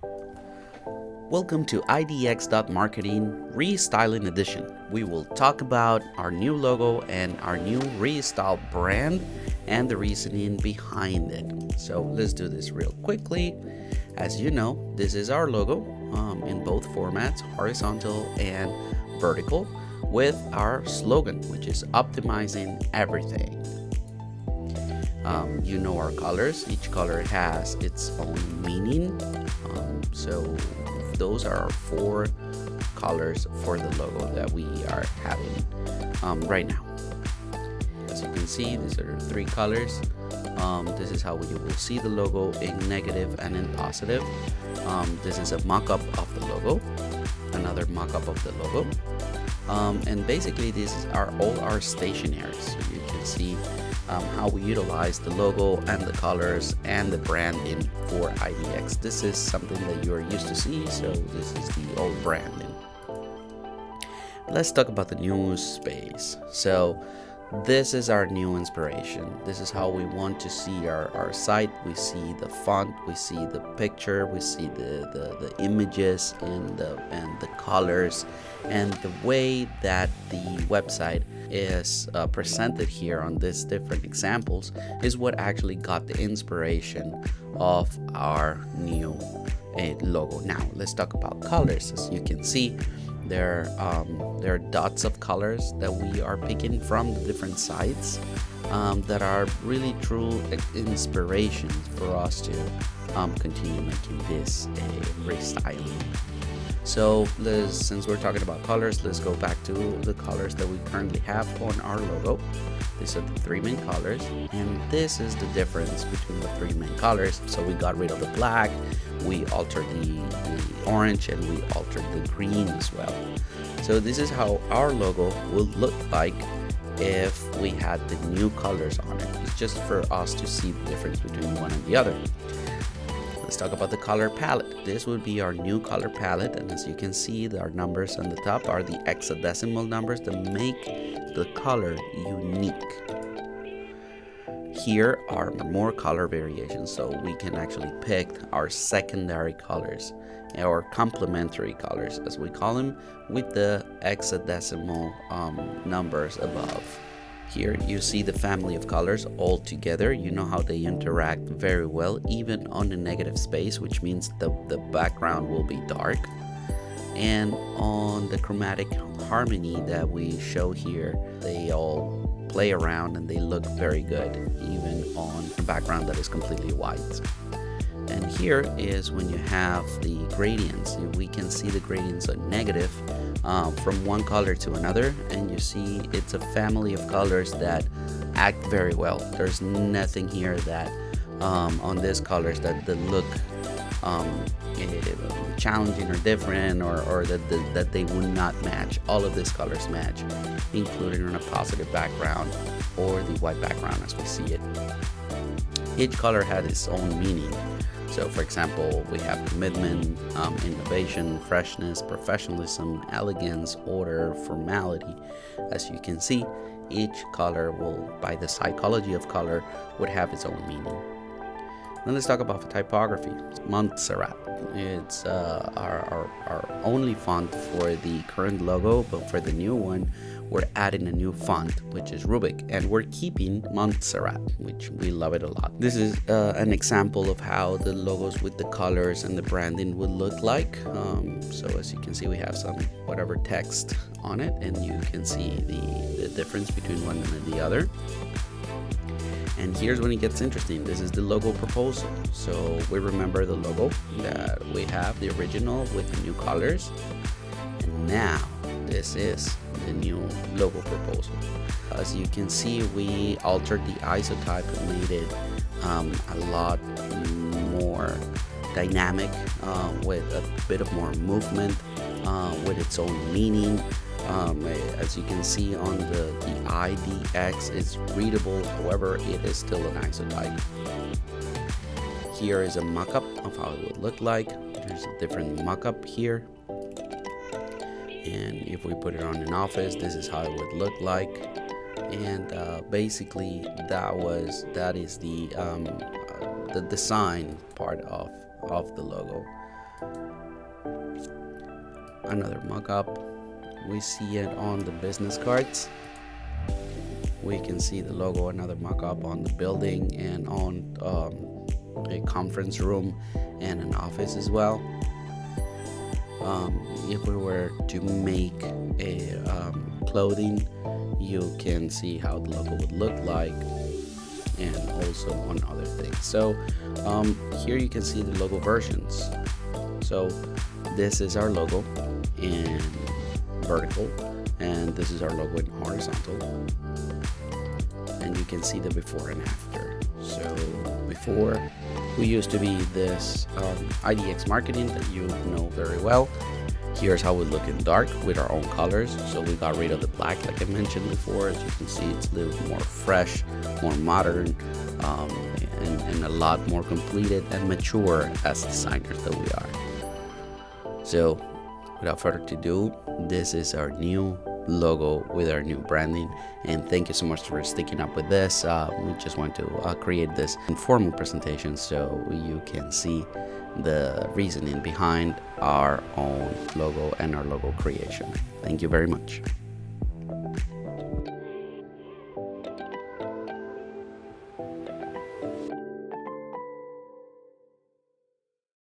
Welcome to IDX.Marketing Restyling Edition. We will talk about our new logo and our new restyle brand and the reasoning behind it. So let's do this real quickly. As you know, this is our logo in both formats, horizontal and vertical, with our slogan, which is optimizing everything. You know our colors. Each color has its own meaning. So those are our four colors for the logo that we are having right now. As you can see, these are three colors. This is how you will see the logo in negative and in positive. This is a mock-up of the logo, another mock-up of the logo. And basically this are all our stationaries. So you can see how we utilize the logo and the colors and the branding for IDX. This is something that you are used to see, so this is the old branding. Let's talk about the new space. So this is our new inspiration. This is how we want to see our site. We see the font, we see the picture, we see the images and the colors, and the way that the website is presented here on these different examples is what actually got the inspiration of our new logo. Now let's talk about colors. As you can see, there are dots of colors that we are picking from the different sites that are really true inspirations for us to continue making this restyling. So since we're talking about colors, let's go back to the colors that we currently have on our logo. These are the three main colors, and this is the difference between the three main colors. So we got rid of the black, we altered the orange, and we altered the green as well. So this is how our logo will look like if we had the new colors on it. It's just for us to see the difference between one and the other. Let's talk about the color palette. This would be our new color palette, and as you can see, our numbers on the top are the hexadecimal numbers that make the color unique. Here are more color variations, so we can actually pick our secondary colors or complementary colors, as we call them, with the hexadecimal numbers above. Here you see the family of colors all together. You know how they interact very well, even on a negative space, which means the background will be dark. And on the chromatic harmony that we show here, they all play around and they look very good, even on a background that is completely white. And here is when you have the gradients. We can see the gradients are negative from one color to another, and you see it's a family of colors that act very well. There's nothing here that on these colors that look challenging or different, or that they would not match. All of these colors match, including on a positive background or the white background as we see it. Each color had its own meaning. So for example, we have commitment, innovation, freshness, professionalism, elegance, order, formality. As you can see, each color will, by the psychology of color, would have its own meaning. Then let's talk about the typography. Montserrat. It's our only font for the current logo, but for the new one, we're adding a new font, which is Rubik, and we're keeping Montserrat, which we love it a lot. This is an example of how the logos with the colors and the branding would look like. So as you can see, we have some whatever text on it, and you can see the difference between one and the other. And here's when it gets interesting. This is the logo proposal. So we remember the logo that we have, the original with the new colors. And now this is the new logo proposal. As you can see, we altered the isotype and made it a lot more dynamic, with a bit of more movement, with its own meaning. As you can see on the IDX, it's readable, however it is still an isotype. Here is a mock-up of how it would look like. There's a different mock-up here, and if we put it on an office, this is how it would look like. And basically that is the design part of the logo. Another mock-up. We see it on the business cards. We can see the logo, another mock-up on the building and on a conference room and an office as well. If we were to make a clothing, you can see how the logo would look like, and also on other things. So here you can see the logo versions. So this is our logo in vertical, and this is our logo in horizontal, and you can see the before and after. So before, we used to be this IDX.Marketing that you know very well. Here's how we look in dark with our own colors. So we got rid of the black, like I mentioned before. As you can see, it's a little more fresh, more modern, and a lot more completed and mature as designers that we are. So without further ado, this is our new logo with our new branding, and thank you so much for sticking up with this. We just want to create this informal presentation so you can see the reasoning behind our own logo and our logo creation. Thank you very much.